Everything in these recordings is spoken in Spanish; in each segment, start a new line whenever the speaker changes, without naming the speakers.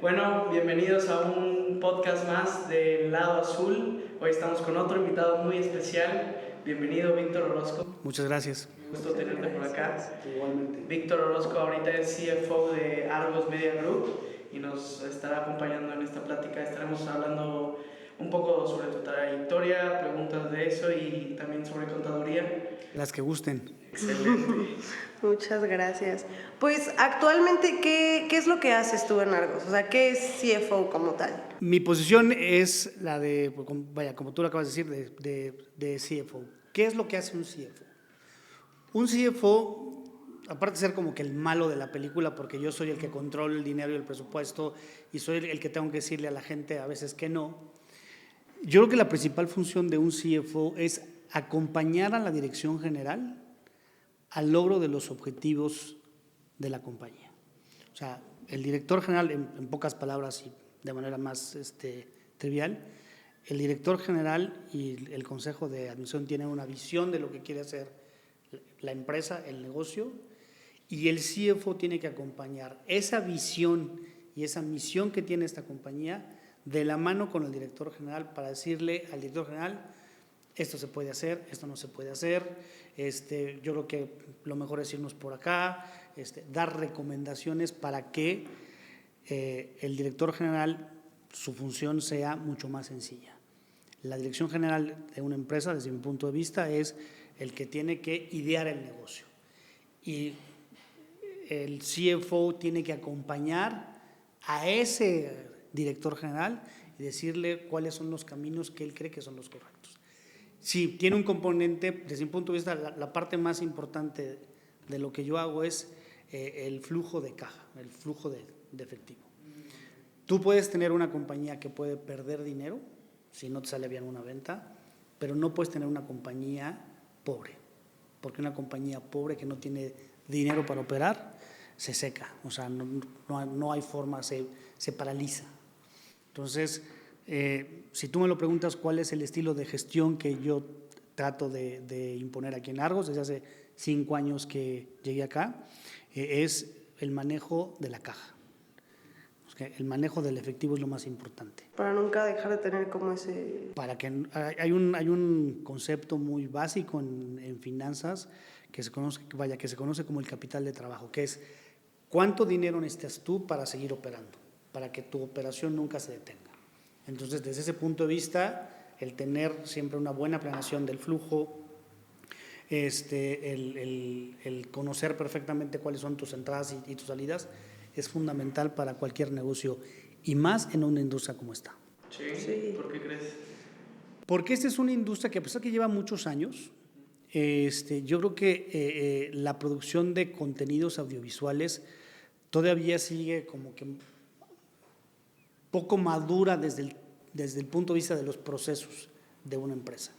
Bueno, bienvenidos a un podcast más del Lado Azul. Hoy estamos con otro invitado muy especial. Bienvenido, Víctor Orozco.
Muchas gracias.
Gusto tenerte por acá.
Igualmente.
Víctor Orozco ahorita es CFO de Argos Media Group y nos estará acompañando en esta plática. Estaremos hablando un poco sobre tu trayectoria, preguntas de eso y también sobre contaduría.
Las que gusten.
Excelente.
Muchas gracias. Pues actualmente, ¿qué es lo que haces tú en Argos? O sea, ¿qué es CFO como tal?
Mi posición es la de, como tú lo acabas de decir, de CFO. ¿Qué es lo que hace un CFO? Un CFO, aparte de ser como que el malo de la película, porque yo soy el que controla el dinero y el presupuesto y soy el que tengo que decirle a la gente a veces que no, yo creo que la principal función de un CFO es acompañar a la dirección general al logro de los objetivos de la compañía. O sea, el director general, en pocas palabras y de manera más trivial, el director general y el consejo de administración tienen una visión de lo que quiere hacer la empresa, el negocio, y el CFO tiene que acompañar esa visión y esa misión que tiene esta compañía de la mano con el director general para decirle al director general: esto se puede hacer, esto no se puede hacer, yo creo que lo mejor es irnos por acá, dar recomendaciones para que el director general, su función sea mucho más sencilla. La dirección general de una empresa, desde mi punto de vista, es el que tiene que idear el negocio. Y el CFO tiene que acompañar a ese director general y decirle cuáles son los caminos que él cree que son los correctos. Sí, tiene un componente, desde mi punto de vista, la parte más importante de lo que yo hago es el flujo de caja, el flujo de efectivo. Tú puedes tener una compañía que puede perder dinero si no te sale bien una venta, pero no puedes tener una compañía pobre, porque una compañía pobre que no tiene dinero para operar se seca, o sea, no hay forma, se paraliza. Entonces, si tú me lo preguntas cuál es el estilo de gestión que yo trato de imponer aquí en Argos, desde hace 5 años que llegué acá, es el manejo de la caja. El manejo del efectivo es lo más importante.
Para nunca dejar de tener como ese...
Para que hay un concepto muy básico en finanzas que se conoce como el capital de trabajo, que es cuánto dinero necesitas tú para seguir operando, para que tu operación nunca se detenga. Entonces, desde ese punto de vista, el tener siempre una buena planeación del flujo, el conocer perfectamente cuáles son tus entradas y tus salidas, es fundamental para cualquier negocio y más en una industria como esta.
Sí. ¿Por qué crees?
Porque esta es una industria que, a pesar que lleva muchos años, yo creo que la producción de contenidos audiovisuales todavía sigue como que poco madura desde el punto de vista de los procesos de una empresa.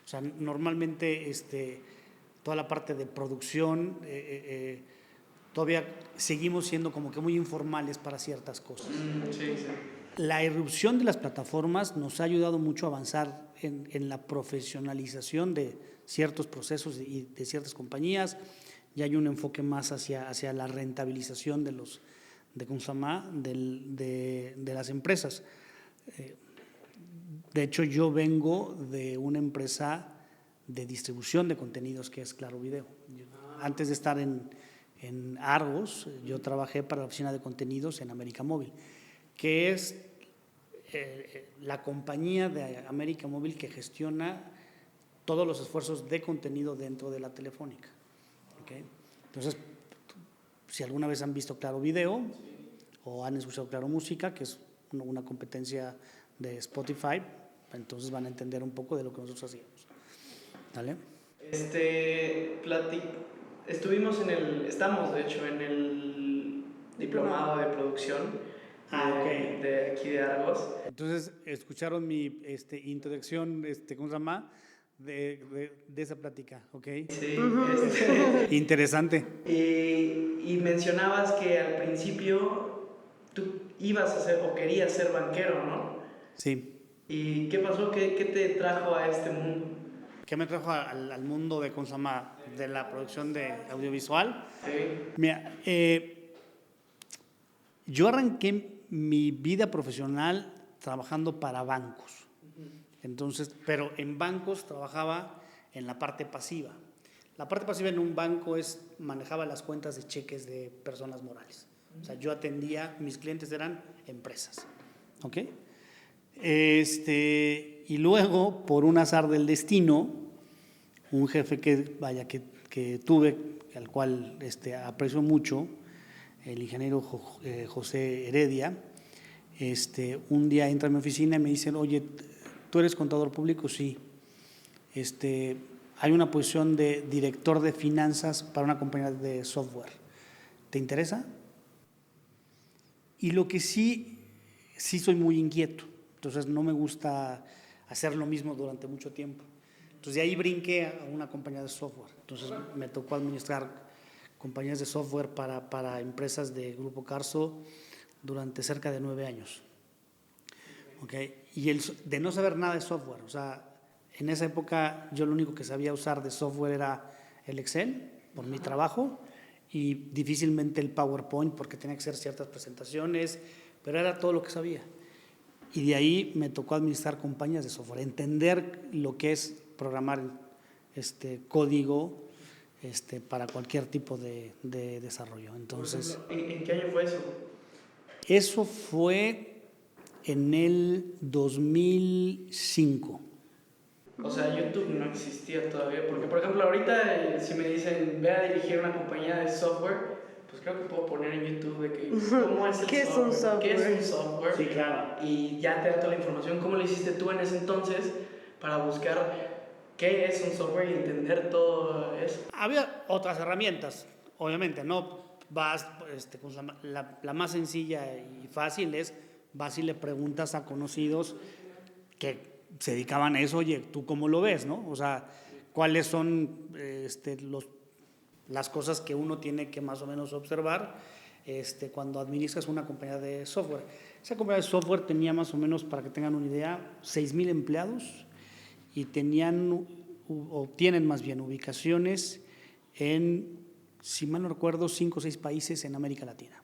O sea, normalmente toda la parte de producción todavía seguimos siendo como que muy informales para ciertas cosas.
Sí.
La irrupción de las plataformas nos ha ayudado mucho a avanzar en la profesionalización de ciertos procesos y de ciertas compañías. Ya hay un enfoque más hacia la rentabilización de las empresas. De hecho, yo vengo de una empresa de distribución de contenidos que es Claro Video. Antes de estar en Argos, yo trabajé para la oficina de contenidos en América Móvil, que es la compañía de América Móvil que gestiona todos los esfuerzos de contenido dentro de la Telefónica. ¿Okay? Entonces, si alguna vez han visto Claro Video o han escuchado Claro Música, que es una competencia de Spotify, entonces van a entender un poco de lo que nosotros hacíamos. ¿Vale?
Estamos de hecho en el diplomado de producción de aquí de Argos.
Entonces, escucharon mi introducción, ¿cómo se llama? De esa plática, ¿ok?
Sí.
Interesante.
Y mencionabas que al principio tú ibas a ser o querías ser banquero, ¿no?
Sí.
¿Y qué pasó? ¿Qué te trajo a este mundo?
¿Qué me trajo al mundo de, ¿cómo se llama?, de la producción de audiovisual?
Sí.
Mira, yo arranqué mi vida profesional trabajando para bancos. Entonces, pero en bancos trabajaba en la parte pasiva. La parte pasiva en un banco manejaba las cuentas de cheques de personas morales. O sea, yo atendía, mis clientes eran empresas. ¿Ok? Y luego, por un azar del destino, un jefe que tuve, al cual aprecio mucho, el ingeniero José Heredia, un día entra a mi oficina y me dicen, oye, ¿tú eres contador público? Sí. Hay una posición de director de finanzas para una compañía de software. ¿Te interesa? Y lo que sí soy muy inquieto. Entonces no me gusta hacer lo mismo durante mucho tiempo. Entonces de ahí brinqué a una compañía de software. Entonces me tocó administrar compañías de software para empresas de Grupo Carso durante cerca de 9 años. ¿Okay? Y de no saber nada de software, o sea, en esa época yo lo único que sabía usar de software era el Excel, por mi trabajo, y difícilmente el PowerPoint, porque tenía que hacer ciertas presentaciones, pero era todo lo que sabía. Y de ahí me tocó administrar compañías de software, entender lo que es programar código para cualquier tipo de desarrollo. Entonces,
por ejemplo, ¿en qué año fue eso?
Eso fue en el 2005.
O sea, YouTube no existía todavía, porque por ejemplo ahorita si me dicen ve a dirigir una compañía de software, pues creo que puedo poner en YouTube de que cómo es el
¿Qué es un software?
¿Qué es un software?
Sí, claro.
Y ya te da toda la información. ¿Cómo lo hiciste tú en ese entonces para buscar qué es un software y entender todo eso?
Había otras herramientas, obviamente, ¿no? Vas, pues la más sencilla y fácil es, vas y le preguntas a conocidos que se dedicaban a eso, oye, ¿tú cómo lo ves, no? O sea, ¿cuáles son las cosas que uno tiene que más o menos observar cuando administras una compañía de software? Esa compañía de software tenía más o menos, para que tengan una idea, 6,000 empleados y tienen más bien ubicaciones en, si mal no recuerdo, 5 o 6 países en América Latina.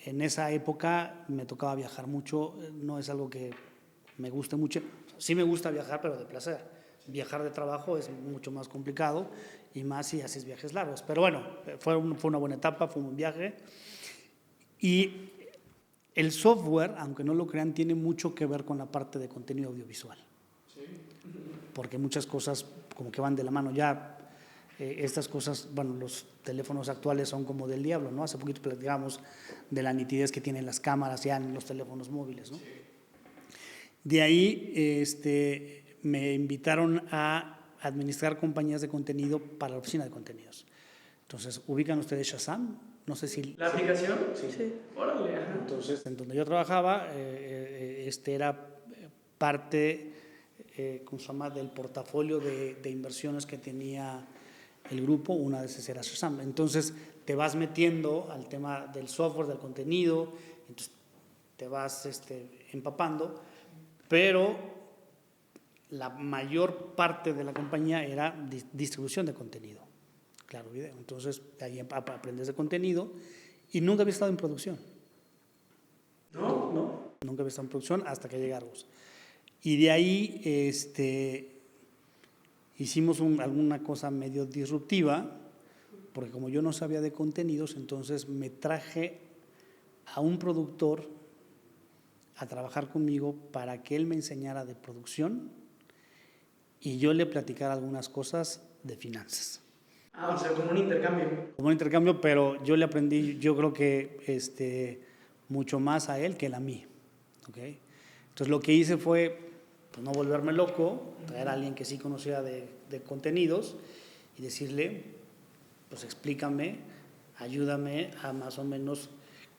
En esa época me tocaba viajar mucho, no es algo que me guste mucho. Sí me gusta viajar, pero de placer. Viajar de trabajo es mucho más complicado y más si haces viajes largos. Pero bueno, fue una buena etapa, fue un buen viaje. Y el software, aunque no lo crean, tiene mucho que ver con la parte de contenido audiovisual. Sí. Porque muchas cosas como que van de la mano. Ya estas cosas, bueno, los teléfonos actuales son como del diablo, ¿no? Hace poquito platicábamos de la nitidez que tienen las cámaras ya en los teléfonos móviles, ¿no? Sí. De ahí me invitaron a administrar compañías de contenido para la oficina de contenidos. Entonces, ¿ubican ustedes Shazam? No sé si...
¿La aplicación?
Sí.
Órale, ajá.
Entonces, en donde yo trabajaba, era parte, ¿cómo se llama?, del portafolio de inversiones que tenía el grupo. Una de esas era Shazam. Entonces, te vas metiendo al tema del software, del contenido, entonces te vas empapando. Pero la mayor parte de la compañía era distribución de contenido, claro, video. Entonces, ahí aprendes de contenido y nunca había estado en producción.
No.
Nunca había estado en producción hasta que llegué a Argos. Y de ahí hicimos alguna cosa medio disruptiva, porque como yo no sabía de contenidos, entonces me traje a un productor a trabajar conmigo para que él me enseñara de producción y yo le platicara algunas cosas de finanzas.
O sea, como un intercambio.
Como un intercambio, pero yo le aprendí, yo creo que mucho más a él que él a mí. ¿Okay? Entonces lo que hice fue pues, no volverme loco, traer a alguien que sí conocía de contenidos y decirle, pues explícame, ayúdame a más o menos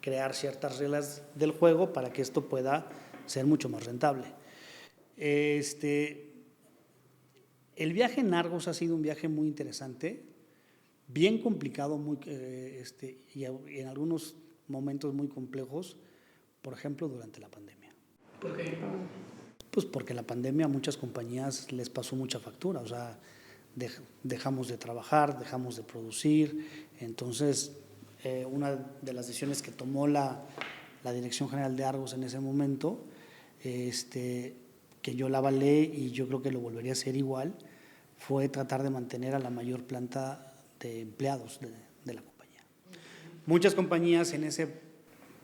crear ciertas reglas del juego para que esto pueda ser mucho más rentable. El viaje en Argos ha sido un viaje muy interesante, bien complicado y en algunos momentos muy complejos, por ejemplo, durante la pandemia.
¿Por qué?
Pues porque la pandemia a muchas compañías les pasó mucha factura, o sea, dejamos de trabajar, dejamos de producir, entonces una de las decisiones que tomó la la Dirección General de Argos en ese momento, que yo la avalé y yo creo que lo volvería a hacer igual, fue tratar de mantener a la mayor planta de empleados de la compañía. Muchas compañías en ese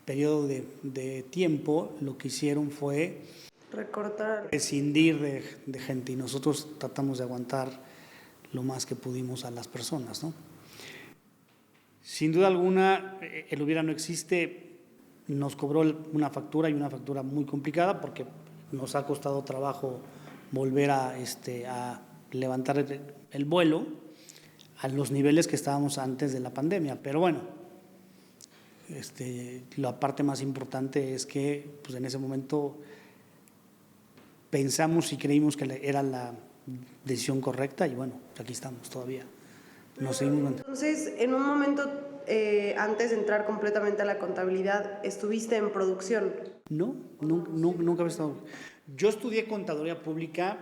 periodo de tiempo lo que hicieron fue
Recortar.
prescindir de gente y nosotros tratamos de aguantar lo más que pudimos a las personas, ¿no? Sin duda alguna, el hubiera no existe, nos cobró una factura y una factura muy complicada porque nos ha costado trabajo volver a levantar el vuelo a los niveles que estábamos antes de la pandemia. Pero bueno, la parte más importante es que pues en ese momento pensamos y creímos que era la decisión correcta y bueno, aquí estamos todavía. Nos seguimos.
Entonces, en un momento antes de entrar completamente a la contabilidad, ¿estuviste en producción?
No, nunca había estado. Yo estudié contaduría pública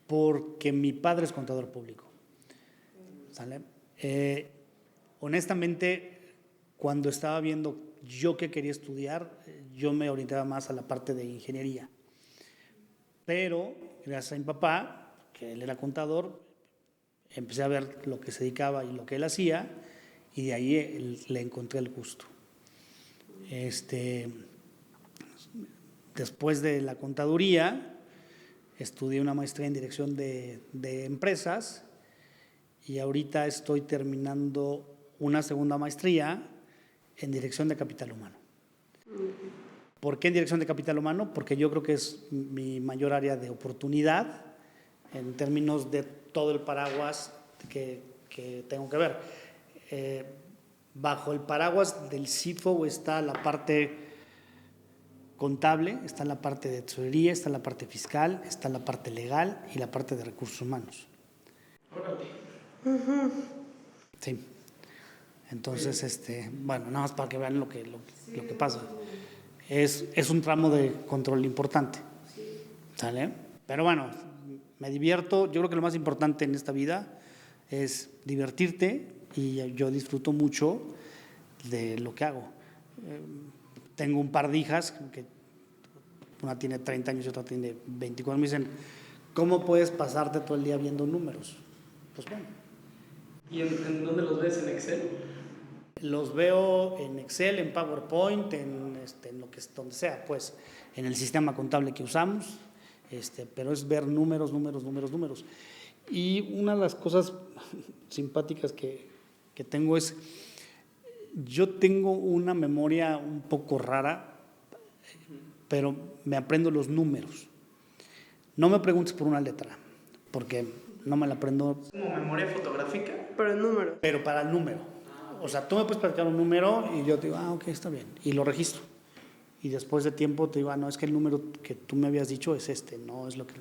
porque mi padre es contador público. ¿Sale? Honestamente, cuando estaba viendo yo qué quería estudiar, yo me orientaba más a la parte de ingeniería. Pero gracias a mi papá, que él era contador, empecé a ver lo que se dedicaba y lo que él hacía y de ahí le encontré el gusto. Después de la contaduría, estudié una maestría en dirección de empresas y ahorita estoy terminando una segunda maestría en dirección de capital humano. ¿Por qué en dirección de capital humano? Porque yo creo que es mi mayor área de oportunidad en términos de todo el paraguas que tengo que ver. Bajo el paraguas del CIFO está la parte contable, está la parte de tesorería, está la parte fiscal, está la parte legal y la parte de recursos humanos. Sí. Entonces, bueno, nada más para que vean lo que pasa. Es un tramo de control importante, ¿sale? Pero bueno, me divierto. Yo creo que lo más importante en esta vida es divertirte y yo disfruto mucho de lo que hago. Tengo un par de hijas, que una tiene 30 años y otra tiene 24. Me dicen, ¿cómo puedes pasarte todo el día viendo números? Pues bueno.
¿Y en dónde los ves? ¿En Excel?
Los veo en Excel, en PowerPoint, en lo que donde sea, pues, en el sistema contable que usamos, pero es ver números. Y una de las cosas simpáticas que tengo es, yo tengo una memoria un poco rara, pero me aprendo los números. No me preguntes por una letra, porque no me la aprendo.
¿Como memoria fotográfica?
Pero en números.
Pero para el número. O sea, tú me puedes platicar un número y yo te digo, ok, está bien. Y lo registro. Y después de tiempo te digo, no, es que el número que tú me habías dicho es no es lo que...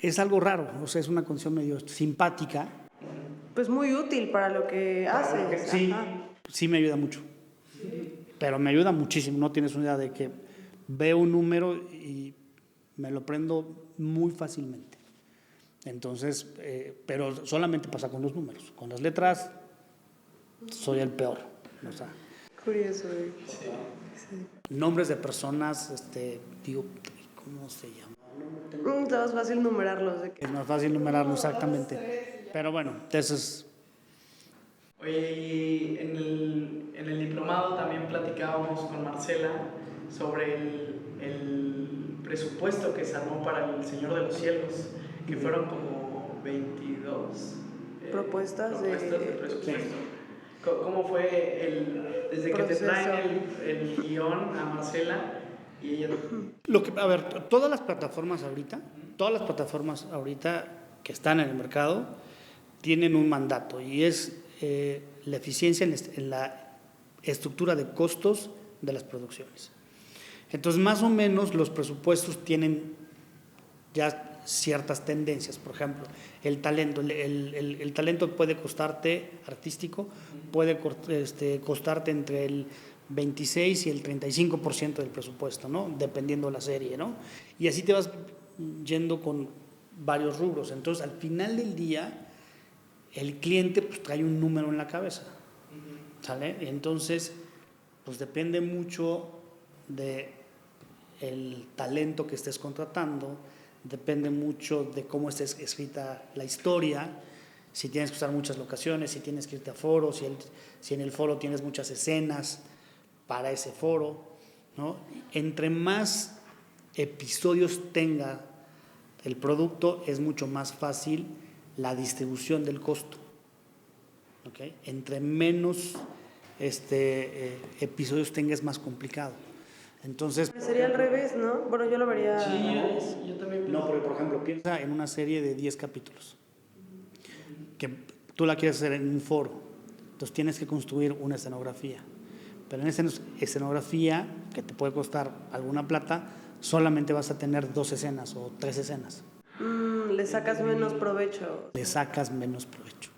Es algo raro, o sea, es una condición medio simpática.
Pues muy útil para lo que haces.
Sí,
Ajá.
sí me ayuda mucho. Pero me ayuda muchísimo. No tienes una idea de que veo un número y me lo aprendo muy fácilmente. Entonces, pero solamente pasa con los números. Con las letras soy el peor. O sea,
Curioso.
Sí.
nombres de personas, digo, ¿cómo se llama?
Es más fácil numerarlos.
Es más fácil numerarlo exactamente. Pero bueno, eso es...
Oye, y en el diplomado también platicábamos con Marcela sobre el presupuesto que se armó para el Señor de los Cielos, que fueron como 22
Propuestas de
presupuesto. ¿Cómo fue desde que te traen el guión a Marcela y ella?
A ver, todas las plataformas ahorita que están en el mercado tienen un mandato y es la eficiencia en la estructura de costos de las producciones. Entonces, más o menos los presupuestos tienen ya ciertas tendencias. Por ejemplo, el talento. El talento puede costarte, artístico, puede costarte entre el 26 y el 35% del presupuesto, ¿no? Dependiendo de la serie, ¿no? Y así te vas yendo con varios rubros. Entonces, al final del día, el cliente pues trae un número en la cabeza, ¿sale? Entonces, pues depende mucho de el talento que estés contratando, depende mucho de cómo estés escrita la historia, si tienes que usar muchas locaciones, si tienes que irte a foros, si en el foro tienes muchas escenas para ese foro, ¿no? Entre más episodios tenga el producto, es mucho más fácil la distribución del costo. ¿Okay? Entre menos episodios tenga, es más complicado. Entonces,
Sería al revés, ¿no? Bueno, yo lo vería
Sí,
al revés.
yo también pienso.
no, porque por ejemplo, piensa en una serie de 10 capítulos, que tú la quieres hacer en un foro, entonces tienes que construir una escenografía. Pero en esa escenografía, que te puede costar alguna plata, solamente vas a tener 2 escenas o 3 escenas.
Le sacas menos provecho.
Le sacas menos provecho.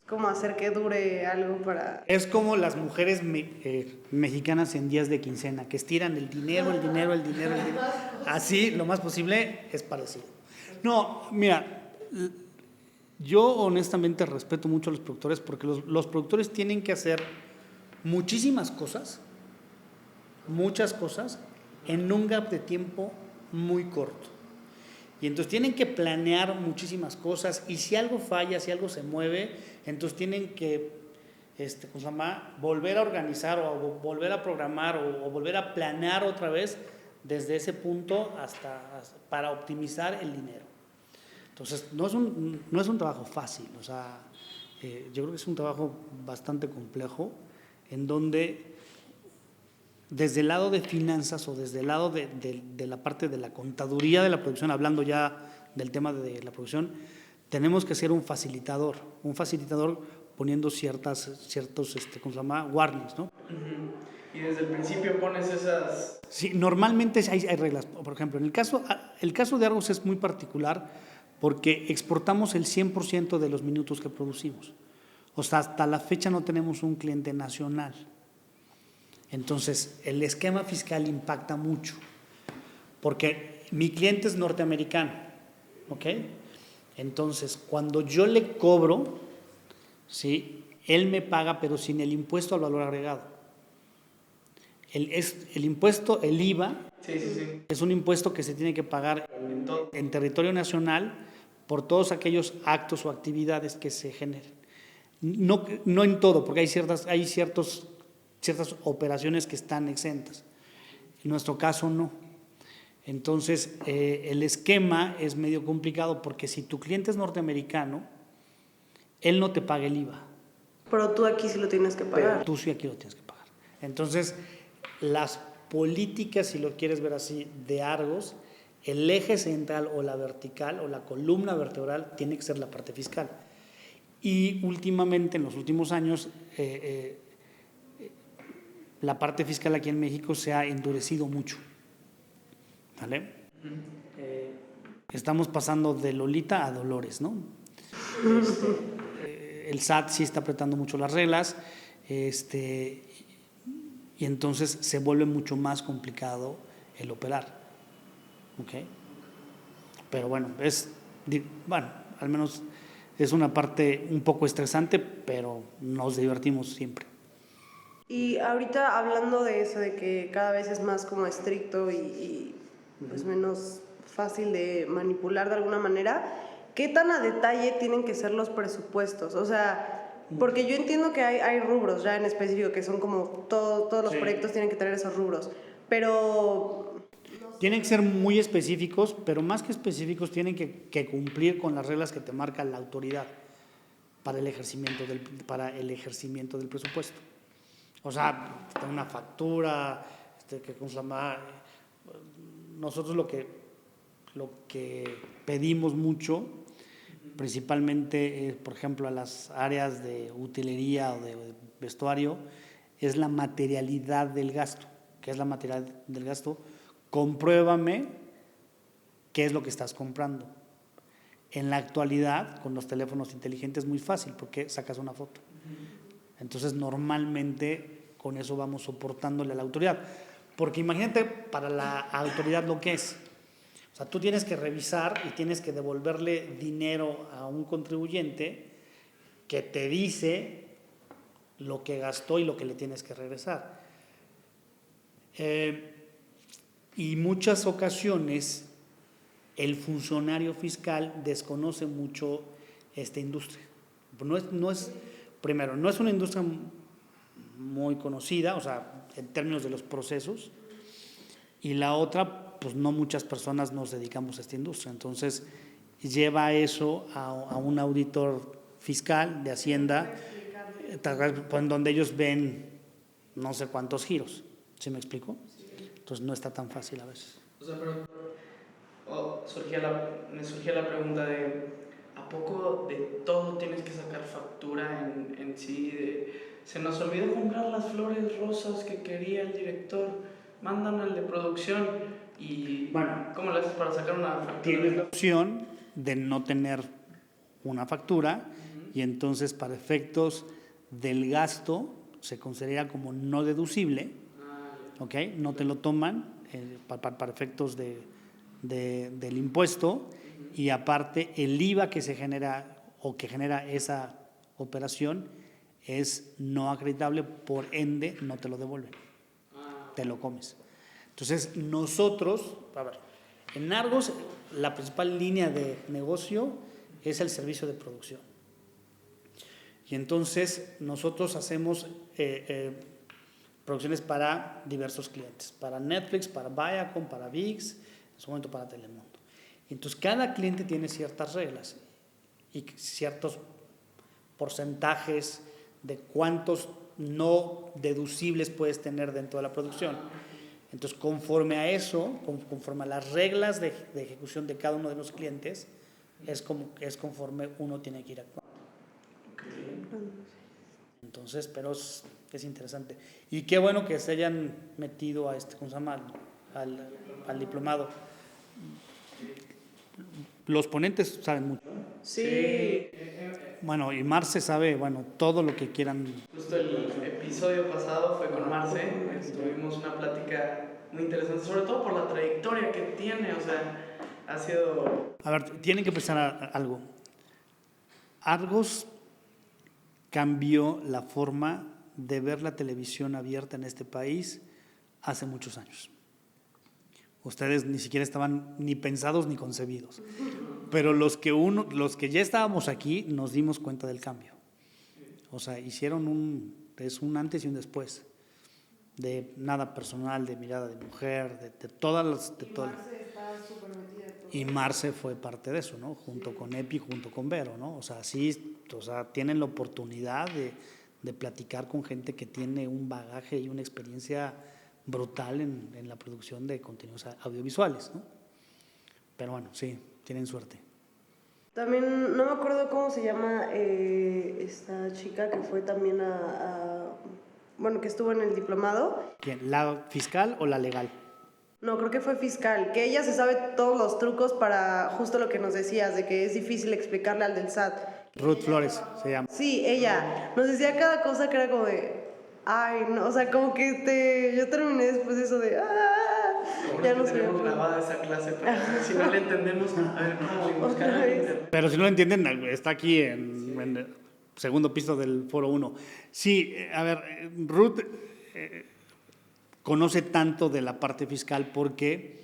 Como hacer que dure algo para...
Es como las mujeres mexicanas en días de quincena, que estiran el dinero. Así, lo más posible, es parecido. No, mira, yo honestamente respeto mucho a los productores, porque los productores tienen que hacer muchísimas cosas, muchas cosas, en un gap de tiempo muy corto. Y entonces tienen que planear muchísimas cosas, y si algo falla, si algo se mueve, entonces tienen que volver a organizar o volver a programar o volver a planear otra vez desde ese punto para optimizar el dinero. Entonces no es un trabajo fácil, o sea, yo creo que es un trabajo bastante complejo, en donde desde el lado de finanzas o desde el lado de la parte de la contaduría de la producción, hablando ya del tema de la producción, tenemos que ser un facilitador poniendo ciertos, warnings, ¿no?
Y desde el principio pones esas...
Sí, normalmente hay reglas. Por ejemplo, el caso de Argos es muy particular porque exportamos el 100% de los minutos que producimos. O sea, hasta la fecha no tenemos un cliente nacional. Entonces, el esquema fiscal impacta mucho, porque mi cliente es norteamericano, ¿ok? Entonces, cuando yo le cobro, ¿sí? Él me paga, pero sin el impuesto al valor agregado. El impuesto, el IVA,
Sí.
es un impuesto que se tiene que pagar en territorio nacional por todos aquellos actos o actividades que se generen. No en todo, porque hay ciertas operaciones que están exentas. En nuestro caso no. Entonces, el esquema es medio complicado, porque si tu cliente es norteamericano, él no te paga el IVA.
Pero tú aquí sí lo tienes que pagar.
Pero tú sí aquí lo tienes que pagar. Entonces, las políticas, si lo quieres ver así, de Argos, el eje central o la vertical o la columna vertebral tiene que ser la parte fiscal. Y últimamente, en los últimos años, la parte fiscal aquí en México se ha endurecido mucho, ¿vale? Estamos pasando de Lolita a Dolores, ¿no? El SAT sí está apretando mucho las reglas, y entonces se vuelve mucho más complicado el operar, ¿ok? Pero bueno, al menos es una parte un poco estresante, pero nos divertimos siempre.
Y ahorita hablando de eso, de que cada vez es más como estricto y pues menos fácil de manipular de alguna manera, ¿qué tan a detalle tienen que ser los presupuestos? O sea, porque yo entiendo que hay rubros ya en específico que son como todos los proyectos tienen que tener esos rubros, pero...
Tienen que ser muy específicos, pero más que específicos tienen que cumplir con las reglas que te marca la autoridad para el ejercimiento del presupuesto. O sea, una factura, nosotros lo que pedimos mucho, principalmente, por ejemplo, a las áreas de utilería o de vestuario, es la materialidad del gasto. ¿Qué es la materialidad del gasto? Compruébame qué es lo que estás comprando. En la actualidad, con los teléfonos inteligentes es muy fácil, porque sacas una foto. Entonces, normalmente con eso vamos soportándole a la autoridad. Porque imagínate para la autoridad lo que es. O sea, tú tienes que revisar y tienes que devolverle dinero a un contribuyente que te dice lo que gastó y lo que le tienes que regresar. Y muchas ocasiones el funcionario fiscal desconoce mucho esta industria. Primero, no es una industria muy conocida, o sea, en términos de los procesos, y la otra, pues no muchas personas nos dedicamos a esta industria. Entonces, lleva eso a un auditor fiscal de Hacienda, en donde ellos ven no sé cuántos giros. ¿Sí me explico? Entonces, no está tan fácil a veces.
O sea, pero me surgía la pregunta de, ¿a poco de todo tienes que sacar factura en sí? Se nos olvidó comprar las flores rosas que quería el director, mándame al de producción. Y
Bueno,
¿cómo lo haces para sacar una factura?
Tienes la opción de no tener una factura y entonces para efectos del gasto se considera como no deducible, ¿ok? No te lo toman para efectos del impuesto y aparte el IVA que se genera o que genera esa operación es no acreditable, por ende no te lo devuelven, te lo comes. Entonces nosotros, a ver, en Argos la principal línea de negocio es el servicio de producción. Y entonces nosotros hacemos producciones para diversos clientes, para Netflix, para Viacom, para ViX, en su momento para Telemundo. Y entonces cada cliente tiene ciertas reglas y ciertos porcentajes de cuántos no deducibles puedes tener dentro de la producción. Entonces, conforme a eso, conforme a las reglas de ejecución de cada uno de los clientes, es conforme uno tiene que ir actuando. Entonces, pero es interesante. Y qué bueno que se hayan metido a ¿cómo se llama? Al diplomado. Los ponentes saben mucho.
Sí.
Bueno, y Marce sabe, bueno, todo lo que quieran.
Justo el episodio pasado fue con Marce, tuvimos una plática muy interesante, sobre todo por la trayectoria que tiene, o sea, ha sido...
A ver, tienen que pensar algo. Argos cambió la forma de ver la televisión abierta en este país hace muchos años. Ustedes ni siquiera estaban ni pensados ni concebidos. Pero los que ya estábamos aquí nos dimos cuenta del cambio. O sea, hicieron un antes y un después. De nada personal, de mirada de mujer, de todas las... Y Marce fue parte de eso, ¿no? Junto con Epi, junto con Vero, ¿no? O sea, sí, tienen la oportunidad de platicar con gente que tiene un bagaje y una experiencia brutal en la producción de contenidos audiovisuales, ¿no? Pero bueno, sí, tienen suerte.
También, no me acuerdo cómo se llama esta chica que fue también bueno, que estuvo en el diplomado.
¿Quién? ¿La fiscal o la legal?
No, creo que fue fiscal, que ella se sabe todos los trucos para justo lo que nos decías, de que es difícil explicarle al del SAT.
Ruth Flores se llama.
Sí, ella nos decía cada cosa que era como de, ay, no, o sea, como que yo terminé después de eso de,
ya no tenemos grabada esa clase, pero si no le entendemos, a ver cómo le buscan.
Pero si no lo entienden, está aquí en el segundo piso del Foro 1. Sí, a ver, Ruth conoce tanto de la parte fiscal porque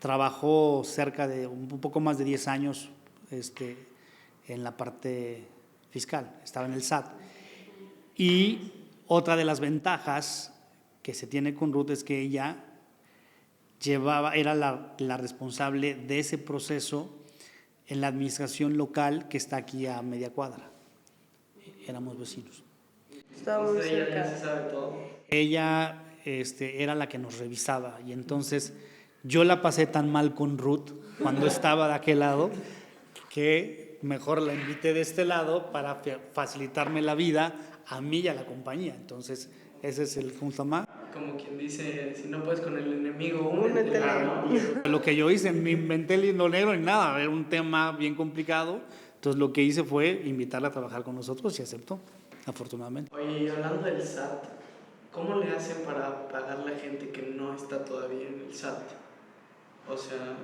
trabajó cerca de un poco más de 10 años en la parte fiscal, estaba en el SAT. Y otra de las ventajas que se tiene con Ruth es que ella era la responsable de ese proceso en la administración local que está aquí a media cuadra. Éramos vecinos.
Estaba muy cerca.
Ella se sabe todo.
Ella era la que nos revisaba y entonces yo la pasé tan mal con Ruth cuando estaba de aquel lado que mejor la invité de este lado para facilitarme la vida a mí y a la compañía. Entonces ese es el punto más.
Como quien dice, si no puedes con el enemigo,
únete.
Lo que yo hice, me inventé el hilo negro y nada, era un tema bien complicado. Entonces lo que hice fue invitarla a trabajar con nosotros y aceptó, afortunadamente.
Oye, y hablando del SAT, ¿cómo le hacen para pagar la gente que no está todavía en el SAT? O sea,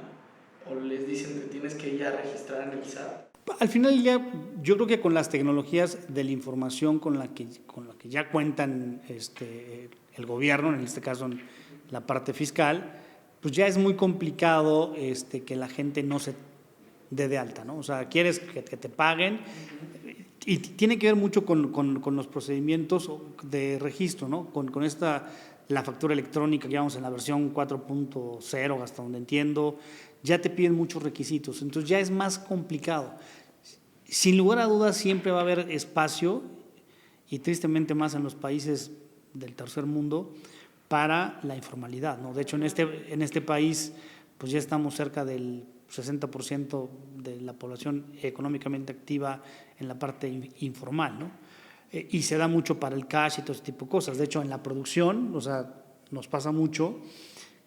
o les dicen que tienes que ir a registrar en el SAT.
Al final ya, yo creo que con las tecnologías de la información con la que ya cuentan el gobierno, en este caso en la parte fiscal, pues ya es muy complicado que la gente no se dé de alta, ¿no? O sea, quieres que te paguen y tiene que ver mucho con los procedimientos de registro, ¿no? Con la factura electrónica que vamos en la versión 4.0, hasta donde entiendo, ya te piden muchos requisitos, entonces ya es más complicado. Sin lugar a dudas siempre va a haber espacio, y tristemente más en los países del tercer mundo, para la informalidad, ¿no? De hecho, en este país pues ya estamos cerca del 60% de la población económicamente activa en la parte informal, ¿no? Y se da mucho para el cash y todo ese tipo de cosas. De hecho, en la producción, o sea, nos pasa mucho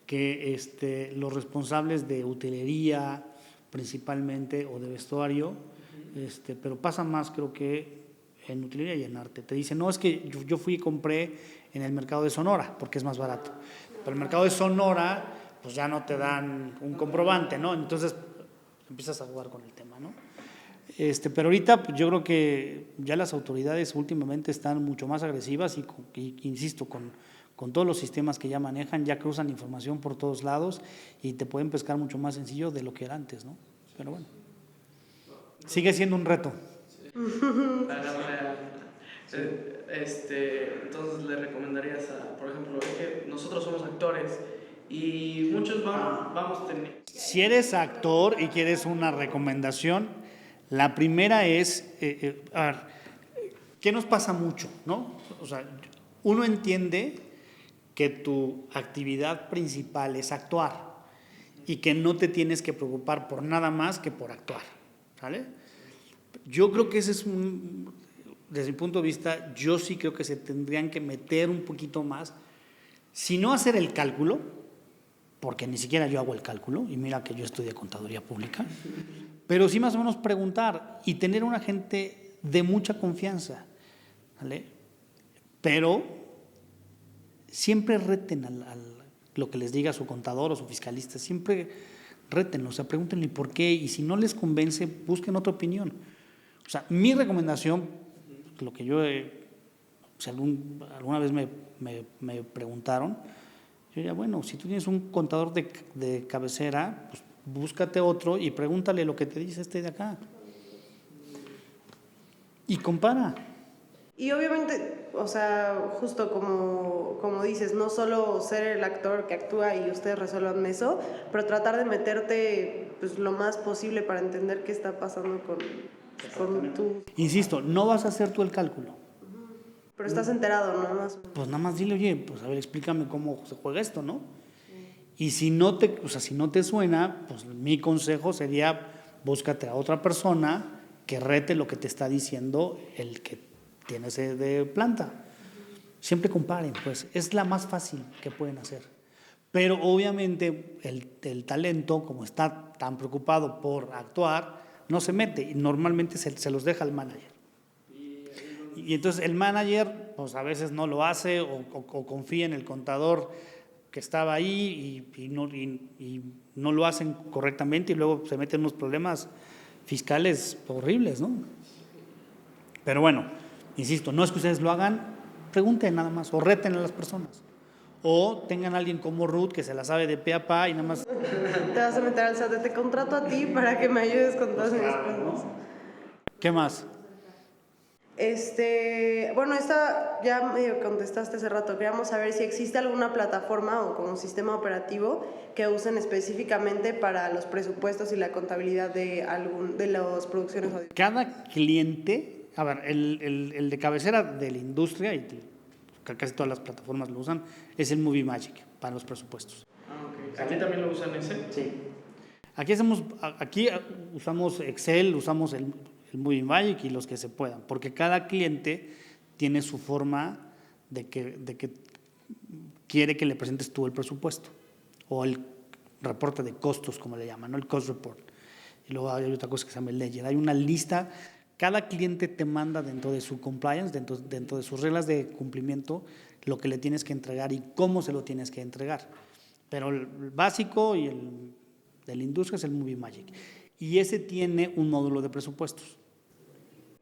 que los responsables de utilería principalmente o de vestuario, pero pasa más creo que en utilería y en arte. Te dicen, no, es que yo fui y compré en el mercado de Sonora porque es más barato. Pero el mercado de Sonora, pues ya no te dan un comprobante, ¿no? Entonces empiezas a jugar con el tema, ¿no? Pero ahorita pues, yo creo que ya las autoridades últimamente están mucho más agresivas y insisto, con todos los sistemas que ya manejan, ya cruzan información por todos lados y te pueden pescar mucho más sencillo de lo que era antes, ¿no? Pero bueno, sigue siendo un reto.
Entonces le recomendarías por ejemplo, que nosotros somos actores y muchos vamos a tener...
Si eres actor y quieres una recomendación, la primera es, a ver, ¿qué nos pasa mucho, no? O sea, uno entiende que tu actividad principal es actuar y que no te tienes que preocupar por nada más que por actuar, ¿sale? Yo creo que ese es desde mi punto de vista, yo sí creo que se tendrían que meter un poquito más, si no hacer el cálculo, porque ni siquiera yo hago el cálculo, y mira que yo estudié contaduría pública, pero sí más o menos preguntar y tener una gente de mucha confianza, ¿vale? Pero siempre reten lo que les diga su contador o su fiscalista, siempre rétenlo, o sea, pregúntenle por qué, y si no les convence, busquen otra opinión. O sea, mi recomendación, lo que yo, si alguna vez me preguntaron, yo diría, bueno, si tú tienes un contador de cabecera, pues búscate otro y pregúntale lo que te dice de acá. Y compara.
Y obviamente, o sea, justo como dices, no solo ser el actor que actúa y ustedes resuelvan eso, pero tratar de meterte pues, lo más posible para entender qué está pasando con tu...
Insisto, no vas a hacer tú el cálculo.
Pero estás enterado, ¿no?
Pues nada más dile, oye, pues a ver, explícame cómo se juega esto, ¿no? Y si no te suena, pues mi consejo sería búscate a otra persona que rete lo que te está diciendo el que tiene de planta. Siempre comparen, pues es la más fácil que pueden hacer. Pero obviamente el talento, como está tan preocupado por actuar, no se mete y normalmente se los deja al manager. Y entonces el manager pues a veces no lo hace o confía en el contador que estaba ahí y no lo hacen correctamente y luego se meten en unos problemas fiscales horribles, ¿no? Pero bueno, insisto, no es que ustedes lo hagan, pregunten nada más o reten a las personas. O tengan a alguien como Ruth que se la sabe de pe a pa y nada más...
Te vas a meter al SAT, te contrato a ti para que me ayudes con todas mis cosas.
¿Qué más?
Bueno, esta ya medio contestaste hace rato. Queríamos saber si existe alguna plataforma o como sistema operativo que usen específicamente para los presupuestos y la contabilidad de las producciones audiovisuales.
Cada cliente, a ver, el de cabecera de la industria, y casi todas las plataformas lo usan, es el Movie Magic para los presupuestos.
Okay. ¿Aquí también lo usan ese?
Sí. Aquí usamos Excel, usamos el Movie Magic y los que se puedan, porque cada cliente tiene su forma de que quiere que le presentes tú el presupuesto o el reporte de costos, como le llaman, ¿no? El cost report. Y luego hay otra cosa que se llama el ledger. Hay una lista, cada cliente te manda dentro de su compliance, dentro de sus reglas de cumplimiento, lo que le tienes que entregar y cómo se lo tienes que entregar. Pero el básico y el de la industria es el Movie Magic. y ese tiene un módulo de presupuestos.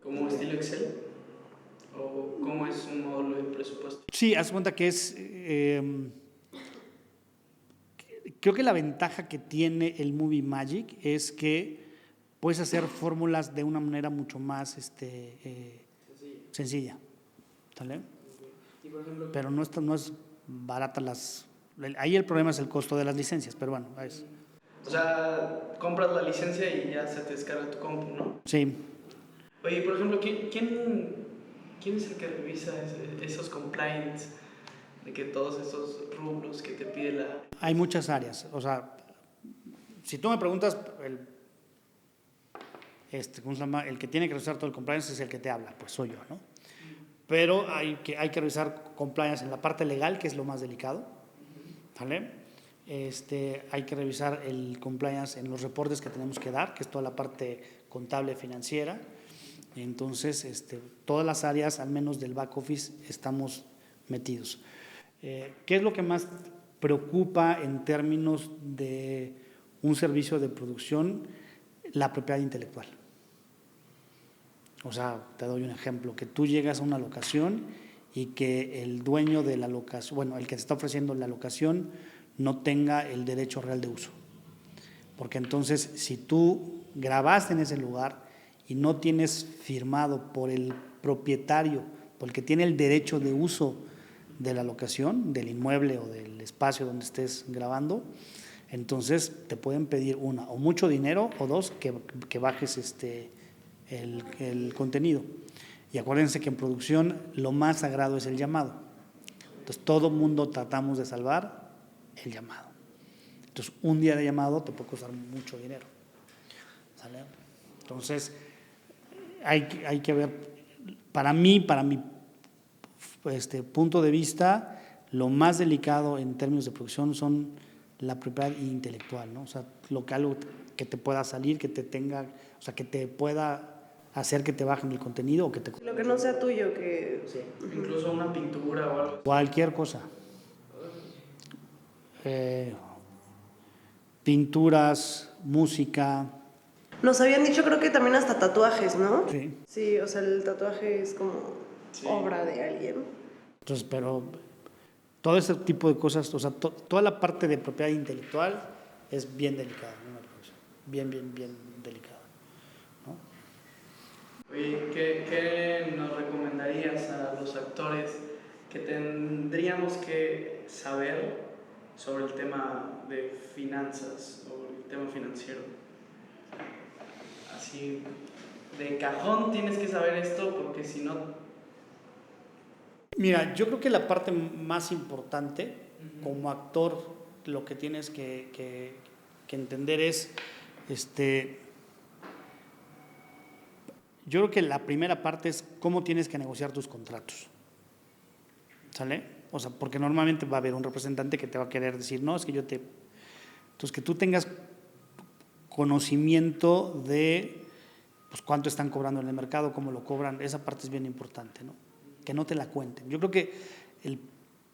¿Como estilo Excel? ¿O cómo es un módulo de presupuesto?
Sí, haz cuenta que creo que la ventaja que tiene el Movie Magic es que puedes hacer fórmulas de una manera mucho más sencilla. ¿Sale?
Y por ejemplo,
Pero no es barata ahí el problema es el costo de las licencias, pero bueno,
o sea, compras la licencia y ya se te descarga tu compu, ¿no?
sí.
Oye, por ejemplo, ¿quién es el que revisa esos compliance de que todos esos rubros que te pide la...
Hay muchas áreas, o sea, si tú me preguntas, ¿cómo se llama? El que tiene que revisar todo el compliance es el que te habla, pues soy yo, ¿no? Pero hay que revisar compliance en la parte legal, que es lo más delicado, ¿vale? Hay que revisar el compliance en los reportes que tenemos que dar, que es toda la parte contable financiera. Entonces, todas las áreas, al menos del back office, estamos metidos. ¿Qué es lo que más preocupa en términos de un servicio de producción? La propiedad intelectual. O sea, te doy un ejemplo, que tú llegas a una locación y que el dueño de la locación, bueno, el que te está ofreciendo la locación, no tenga el derecho real de uso. Porque entonces, si tú grabaste en ese lugar y no tienes firmado por el propietario, por el que tiene el derecho de uso de la locación, del inmueble o del espacio donde estés grabando, entonces te pueden pedir o mucho dinero, o dos, que bajes el contenido. Y acuérdense que en producción lo más sagrado es el llamado. Entonces todo mundo tratamos de salvar el llamado. Entonces un día de llamado te puede costar mucho dinero. ¿Sale? Entonces hay que ver, para mi punto de vista, lo más delicado en términos de producción son la propiedad intelectual, ¿no? O sea, algo que te pueda salir, que te tenga, o sea, que te pueda hacer que te bajen el contenido o que te...
Lo que no sea tuyo, que...
Sí, incluso una pintura o algo.
Cualquier cosa. Pinturas, música.
Nos habían dicho, creo que también hasta tatuajes, ¿no?
Sí.
Sí, o sea, el tatuaje es como obra de alguien.
Entonces, pero todo ese tipo de cosas, o sea, toda la parte de propiedad intelectual es bien delicada, ¿no? Bien delicada, ¿no?
Oye, ¿qué nos recomendarías a los actores que tendríamos que saber sobre el tema de finanzas o el tema financiero? Así, de cajón tienes que saber esto porque si no...
Mira, yo creo que la parte más importante como actor, lo que tienes que entender es, yo creo que la primera parte es cómo tienes que negociar tus contratos, ¿sale? O sea, porque normalmente va a haber un representante que te va a querer decir, no, es que Entonces, que tú tengas conocimiento de pues, cuánto están cobrando en el mercado, cómo lo cobran, esa parte es bien importante, ¿no? Que no te la cuenten. Yo creo que el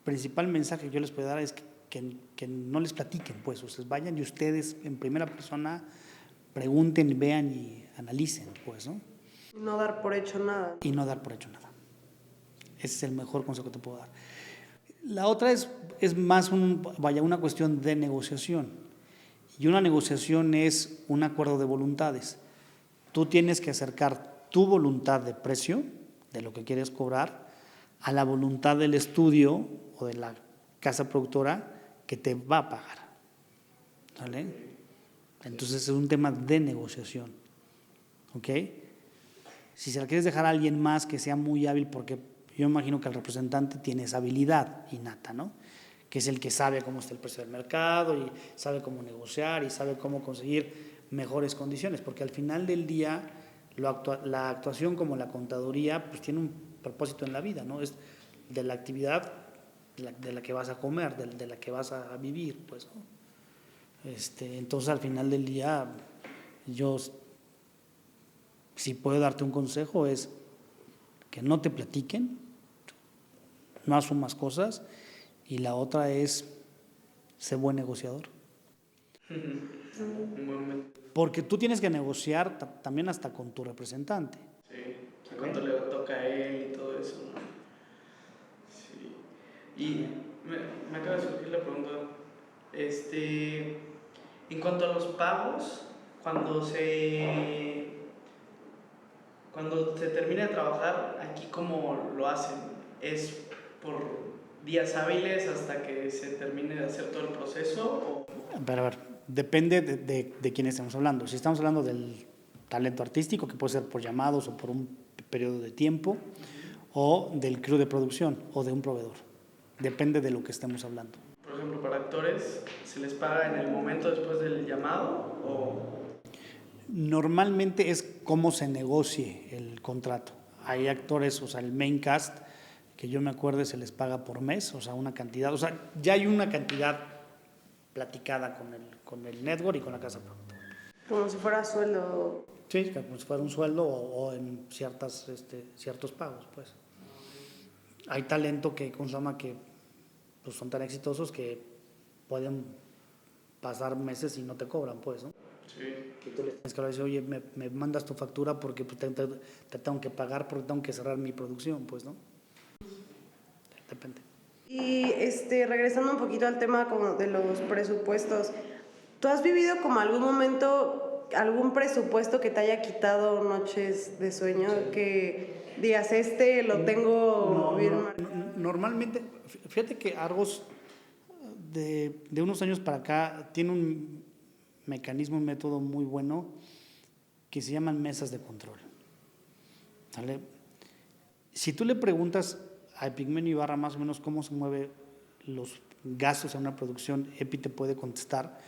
principal mensaje que yo les puedo dar es que no les platiquen, pues, ustedes vayan y ustedes en primera persona pregunten, vean y analicen, pues, ¿no?
No dar por hecho nada.
Y no dar por hecho nada. Ese es el mejor consejo que te puedo dar. La otra es más una cuestión de negociación. Y una negociación es un acuerdo de voluntades. Tú tienes que acercar tu voluntad de precio, de lo que quieres cobrar, a la voluntad del estudio o de la casa productora que te va a pagar. ¿Vale? Entonces es un tema de negociación. ¿Ok? Si se la quieres dejar a alguien más que sea muy hábil, porque yo imagino que el representante tiene esa habilidad innata, ¿no? Que es el que sabe cómo está el precio del mercado y sabe cómo negociar y sabe cómo conseguir mejores condiciones, porque al final del día la actuación como la contaduría pues tiene un propósito en la vida, ¿no? Es de la actividad de la que vas a comer, de la que vas a vivir, pues, ¿no? Entonces al final del día yo, si puedo darte un consejo, es que no te platiquen, no asumas cosas, y la otra es ser buen negociador.
Un buen método.
Porque tú tienes que negociar también hasta con tu representante.
Sí, o sea, cuánto le toca a él y todo eso, ¿no? Sí. Y me acaba de surgir la pregunta, en cuanto a los pagos, cuando se termina de trabajar, aquí cómo lo hacen, ¿es por días hábiles hasta que se termine de hacer todo el proceso?
Pero a ver, depende de quién estemos hablando. Si estamos hablando del talento artístico, que puede ser por llamados o por un periodo de tiempo, o del crew de producción o de un proveedor. Depende de lo que estemos hablando.
Por ejemplo, para actores, ¿se les paga en el momento después del llamado o...?
Normalmente es cómo se negocie el contrato. Hay actores, o sea, el main cast, que yo me acuerdo se les paga por mes, o sea, una cantidad, o sea, ya hay una cantidad platicada con el network y con la casa productora.
Como si fuera sueldo.
Sí, como si fuera un sueldo o en ciertos pagos, pues. Hay talento que consuma que pues, son tan exitosos que pueden pasar meses y no te cobran, pues, ¿no?
Sí.
Y tú le tienes que decir, oye, me mandas tu factura porque pues, te tengo que pagar porque tengo que cerrar mi producción, pues, ¿no? Depende.
Y regresando un poquito al tema como de los presupuestos, ¿tú has vivido como algún momento, algún presupuesto que te haya quitado noches de sueño? Sí. Que digas, lo tengo bien marcado.
Normalmente, fíjate que Argos de unos años para acá tiene un mecanismo, un método muy bueno que se llaman mesas de control. ¿Vale? Si tú le preguntas a Epigmenio Ibarra más o menos cómo se mueven los gastos en una producción, Epi te puede contestar,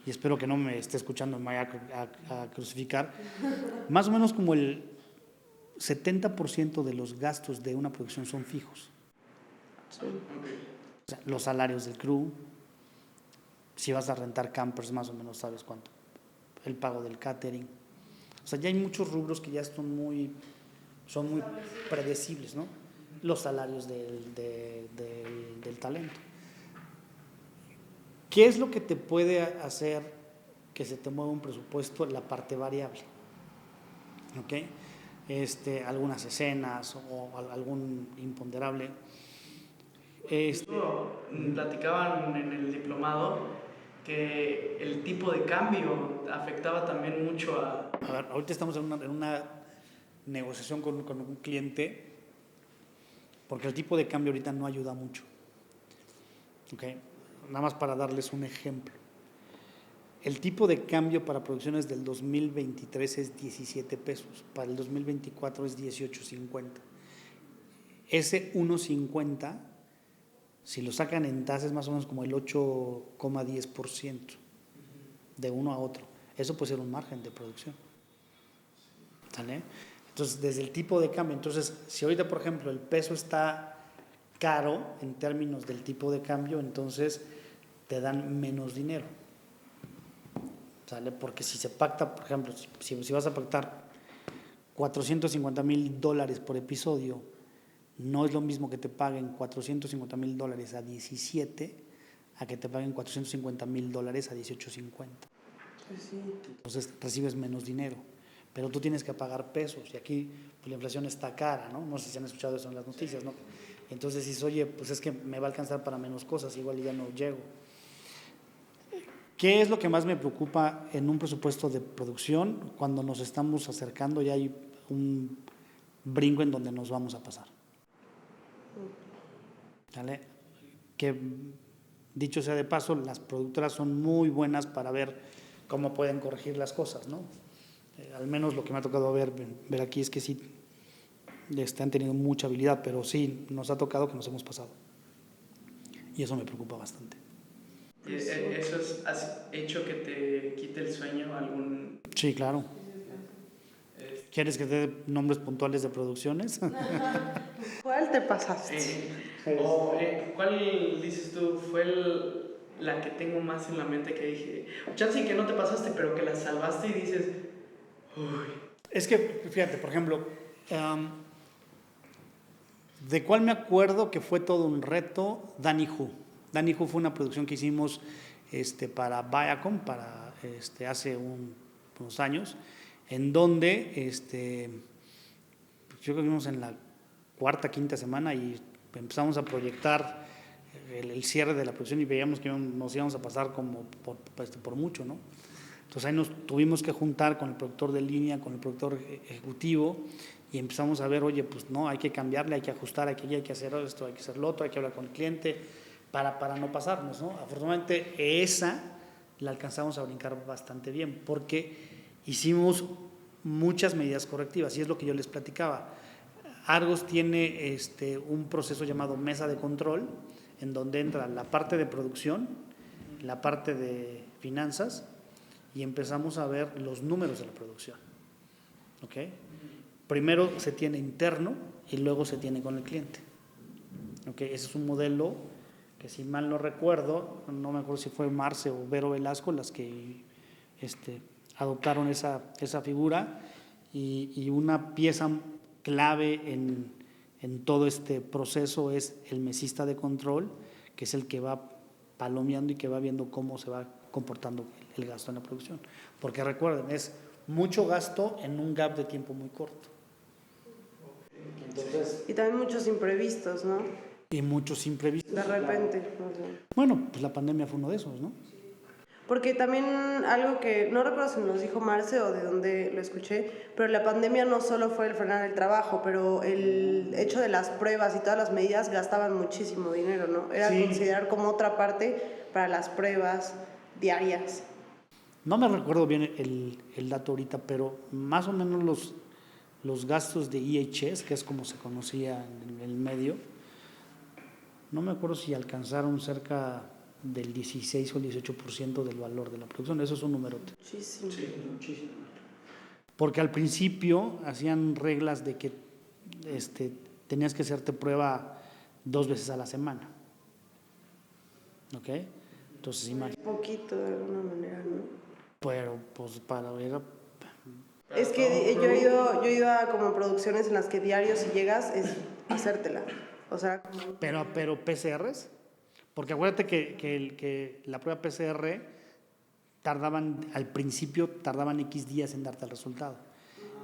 y espero que no me esté escuchando, me vaya a crucificar, más o menos como el 70% de los gastos de una producción son fijos.
Sí.
O sea, los salarios del crew, si vas a rentar campers más o menos sabes cuánto, el pago del catering. O sea, ya hay muchos rubros que ya son muy predecibles, ¿no? Los salarios del talento. ¿Qué es lo que te puede hacer que se te mueva un presupuesto? La parte variable, ¿ok? Algunas escenas o algún imponderable.
Platicaban en el diplomado que el tipo de cambio afectaba también mucho a...
A ver, ahorita estamos en una negociación con un cliente porque el tipo de cambio ahorita no ayuda mucho. ¿Ok? Nada más para darles un ejemplo. El tipo de cambio para producciones del 2023 es 17 pesos, para el 2024 es 18.50. Ese 1.50, si lo sacan en tasas, es más o menos como el 8,10% de uno a otro. Eso puede ser un margen de producción. ¿Sale? Entonces, desde el tipo de cambio, entonces, si ahorita, por ejemplo, el peso está caro en términos del tipo de cambio, entonces te dan menos dinero. ¿Sale? Porque si se pacta, por ejemplo, si vas a pactar $450,000 por episodio, no es lo mismo que te paguen $450,000 a 17 a que te paguen $450,000 a 18.50.
Pues sí.
Entonces recibes menos dinero, pero tú tienes que pagar pesos y aquí pues, la inflación está cara, ¿no? No sé si han escuchado eso en las noticias, ¿no? Entonces dices, oye, pues es que me va a alcanzar para menos cosas, igual ya no llego. ¿Qué es lo que más me preocupa en un presupuesto de producción? Cuando nos estamos acercando ya hay un brinco en donde nos vamos a pasar. ¿Vale? Que dicho sea de paso, las productoras son muy buenas para ver cómo pueden corregir las cosas, ¿no? Al menos lo que me ha tocado ver aquí es que sí han tenido mucha habilidad, pero sí nos ha tocado que nos hemos pasado. Y eso me preocupa bastante.
¿Eso has hecho que te quite el sueño algún...?
Sí, claro. ¿Quieres que te dé nombres puntuales de producciones?
¿Cuál te pasaste?
¿Cuál dices tú fue la que tengo más en la mente que dije, chance que no te pasaste, pero que la salvaste y dices, uy?
Es que, fíjate, por ejemplo, de cuál me acuerdo que fue todo un reto, Danny Who. Danny Who fue una producción que hicimos para Viacom, para hace unos años, en donde yo creo que vimos en la cuarta, quinta semana y empezamos a proyectar el cierre de la producción y veíamos que nos íbamos a pasar como por mucho, ¿no? Entonces ahí nos tuvimos que juntar con el productor de línea, con el productor ejecutivo y empezamos a ver, oye, pues no, hay que cambiarle, hay que ajustar, hay que hacer esto, hay que hacer lo otro, hay que hablar con el cliente para no pasarnos, ¿no? Afortunadamente esa la alcanzamos a brincar bastante bien porque hicimos muchas medidas correctivas y es lo que yo les platicaba. Argos tiene un proceso llamado mesa de control en donde entra la parte de producción, la parte de finanzas y empezamos a ver los números de la producción. ¿Ok? Primero se tiene interno y luego se tiene con el cliente. ¿Ok? Ese es un modelo que, si mal no recuerdo, no me acuerdo si fue Marce o Vero Velasco las que adoptaron esa figura y una pieza clave en todo este proceso es el mesista de control, que es el que va palomeando y que va viendo cómo se va comportando el gasto en la producción. Porque recuerden, es mucho gasto en un gap de tiempo muy corto.
Entonces, y también muchos imprevistos, ¿no?
Y muchos imprevistos.
De repente. O sea.
Bueno, pues la pandemia fue uno de esos, ¿no?
Porque también algo que, no recuerdo si nos dijo Marce o de dónde lo escuché, pero la pandemia no solo fue el frenar el trabajo, pero el hecho de las pruebas y todas las medidas gastaban muchísimo dinero, ¿no? Era
sí.
Considerar como otra parte para las pruebas diarias.
No me recuerdo bien el dato ahorita, pero más o menos los gastos de IHS, que es como se conocía en el medio, no me acuerdo si alcanzaron cerca del 16 o el 18% del valor de la producción. Eso es un número.
Muchísimo.
Sí, muchísimo. Porque al principio hacían reglas de que tenías que hacerte prueba 2 veces a la semana. ¿Ok? Entonces, imagínate.
Poquito de alguna manera, ¿no?
Pero, pues, para ver.
Es que yo he ido a como producciones en las que diario si llegas es hacértela. O sea,
Pero PCRs, porque acuérdate que la prueba PCR al principio tardaban X días en darte el resultado.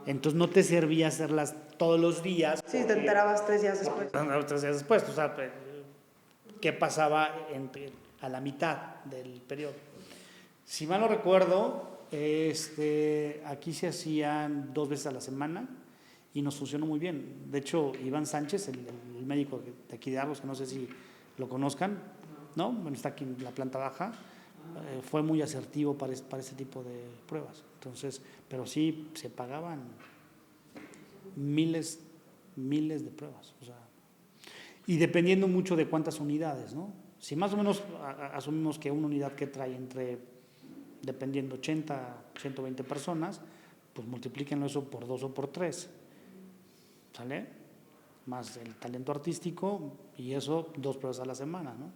Entonces no te servía hacerlas todos los días.
Sí, te enterabas 3 días después.
3 días después, o sea, ¿qué pasaba a la mitad del periodo? Si mal no recuerdo, aquí se hacían 2 veces a la semana y nos funcionó muy bien. De hecho, Iván Sánchez, el médico de aquí de Argos, que no sé si lo conozcan, ¿no? Bueno, está aquí en la planta baja, fue muy asertivo para este tipo de pruebas. Entonces, pero sí se pagaban miles de pruebas, o sea, y dependiendo mucho de cuántas unidades, ¿no? Si más o menos asumimos que una unidad que trae dependiendo 80, 120 personas, pues multiplíquenlo eso por 2 o por 3, ¿sale? Más el talento artístico y eso 2 pruebas a la semana, ¿no?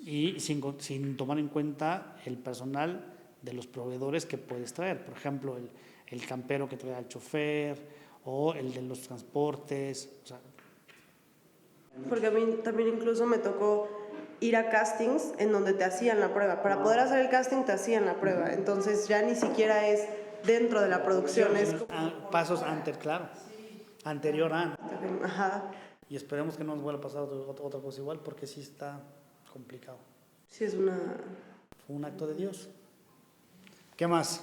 Y sin tomar en cuenta el personal de los proveedores que puedes traer, por ejemplo, el campero que trae al chofer o el de los transportes, o sea.
Porque a mí también incluso me tocó ir a castings en donde te hacían la prueba. Para poder hacer el casting te hacían la prueba, entonces ya ni siquiera es dentro de la producción, es como...
Pasos anterior a.
Ajá.
Y esperemos que no nos vuelva a pasar otra cosa igual, porque sí está complicado.
Sí,
Fue un acto de Dios. ¿Qué más?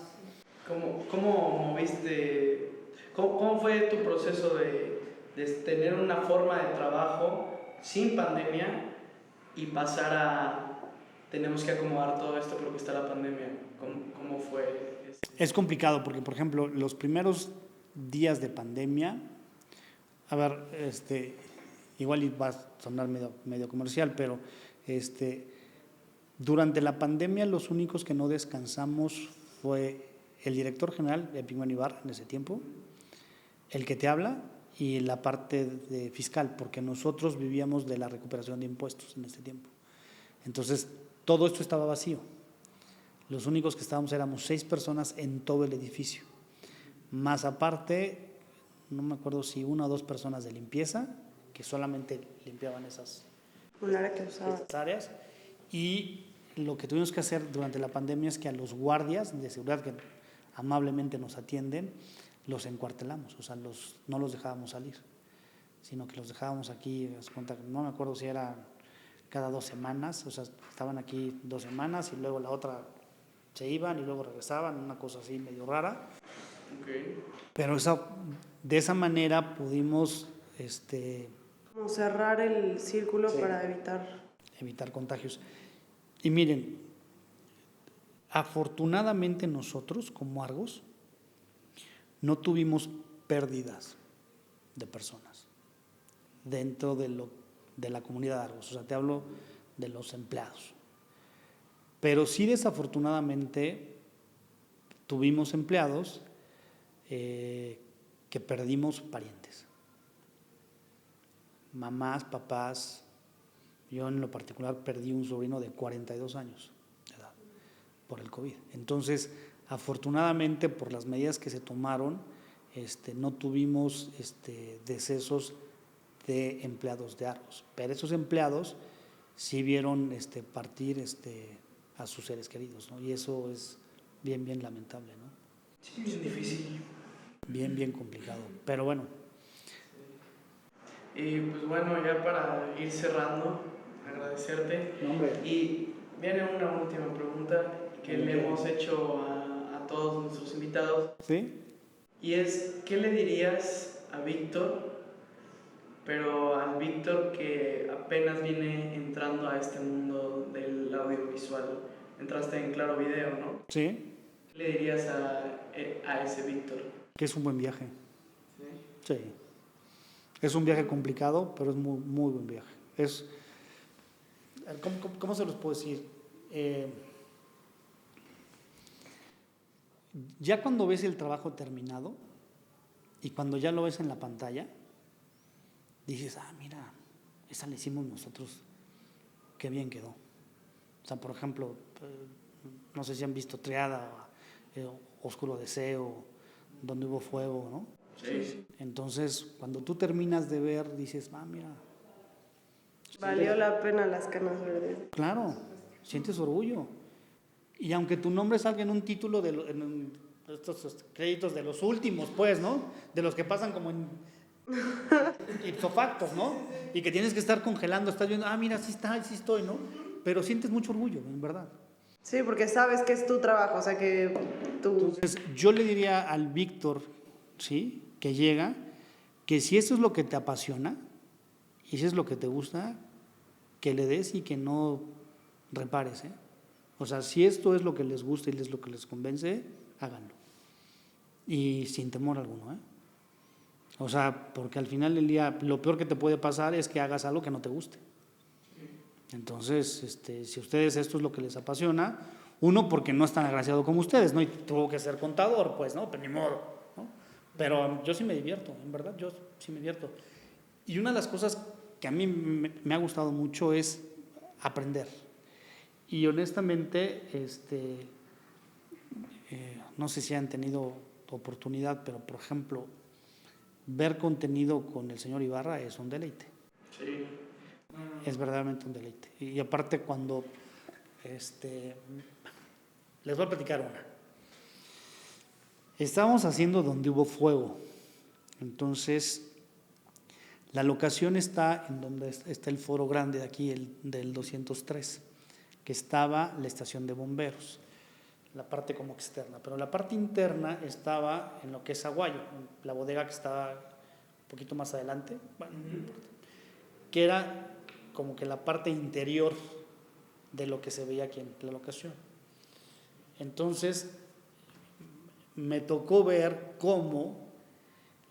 ¿Cómo moviste, cómo fue tu proceso de tener una forma de trabajo sin pandemia y pasar a tenemos que acomodar todo esto porque está la pandemia? ¿Cómo fue?
Es complicado porque, por ejemplo, los primeros días de pandemia, a ver, igual va a sonar medio comercial, pero durante la pandemia los únicos que no descansamos fue el director general de Epigmen Ibarra en ese tiempo, el que te habla y la parte de fiscal, porque nosotros vivíamos de la recuperación de impuestos en este tiempo. Entonces, todo esto estaba vacío. Los únicos que estábamos éramos 6 personas en todo el edificio. Más aparte, no me acuerdo si 1 o 2 personas de limpieza, que solamente limpiaban esas áreas. Y lo que tuvimos que hacer durante la pandemia es que a los guardias de seguridad que amablemente nos atienden, los encuartelamos, o sea, no los dejábamos salir, sino que los dejábamos aquí, no me acuerdo si era cada 2 semanas, o sea, estaban aquí 2 semanas y luego la otra se iban y luego regresaban, una cosa así medio rara.
Okay.
Pero de esa manera pudimos
Como cerrar el círculo
sí,
para
evitar contagios. Y miren, afortunadamente nosotros como Argos no tuvimos pérdidas de personas dentro de la comunidad de Argos, o sea, te hablo de los empleados. Pero sí desafortunadamente tuvimos empleados que perdimos parientes, mamás, papás. Yo en lo particular perdí un sobrino de 42 años de edad por el COVID. Entonces, afortunadamente por las medidas que se tomaron, no tuvimos decesos de empleados de Argos, pero esos empleados sí vieron partir a sus seres queridos, ¿no? Y eso es bien, bien lamentable, ¿no?
Sí, bien difícil.
Bien, bien complicado, pero bueno.
Y pues bueno, ya para ir cerrando, agradecerte.
No, hombre.
Y viene una última pregunta que le hemos hecho a todos nuestros invitados.
¿Sí?
Y es, ¿qué le dirías a Víctor, pero al Víctor que apenas viene entrando a este mundo del audiovisual? Entraste en Claro Video, ¿no?
Sí.
¿Qué le dirías a ese Víctor?
Que es un buen viaje.
¿Sí?
Sí. Es un viaje complicado, pero es muy, muy buen viaje. ¿Cómo se los puedo decir? Ya cuando ves el trabajo terminado y cuando ya lo ves en la pantalla, dices, mira, esa la hicimos nosotros, qué bien quedó. O sea, por ejemplo, no sé si han visto Triada, Oscuro Deseo, Donde Hubo Fuego, ¿no?
Sí.
Entonces, cuando tú terminas de ver, dices, mira.
Valió la pena las canas verdes.
Claro, sientes orgullo. Y aunque tu nombre salga en un título en estos créditos de los últimos, pues, ¿no? De los que pasan como en ipso facto, ¿no? Y que tienes que estar congelando, estás viendo, mira, sí está, sí estoy, ¿no? Pero sientes mucho orgullo, en verdad.
Sí, porque sabes que es tu trabajo, o sea que tú...
Entonces, yo le diría al Víctor, ¿sí?, que llega, que si eso es lo que te apasiona y si es lo que te gusta, que le des y que no repares, ¿eh? O sea, si esto es lo que les gusta y es lo que les convence, háganlo. Y sin temor alguno, ¿eh? O sea, porque al final del día lo peor que te puede pasar es que hagas algo que no te guste. Entonces, si ustedes esto es lo que les apasiona, uno, porque no es tan agraciado como ustedes, ¿no? Y tuvo que ser contador, pues, ¿no? Pero ni modo, ¿no? Pero yo sí me divierto, en verdad, yo sí me divierto. Y una de las cosas que a mí me ha gustado mucho es aprender. Y honestamente, no sé si han tenido oportunidad, pero por ejemplo, ver contenido con el señor Ibarra es un deleite.
Sí.
Es verdaderamente un deleite. Y aparte cuando, les voy a platicar una. Estábamos haciendo Donde Hubo Fuego. Entonces, la locación está en donde está el foro grande de aquí, del 203, que estaba la estación de bomberos, la parte como externa. Pero la parte interna estaba en lo que es Aguayo, la bodega que estaba un poquito más adelante, bueno, no importa, que era como que la parte interior de lo que se veía aquí en la locación. Entonces, me tocó ver cómo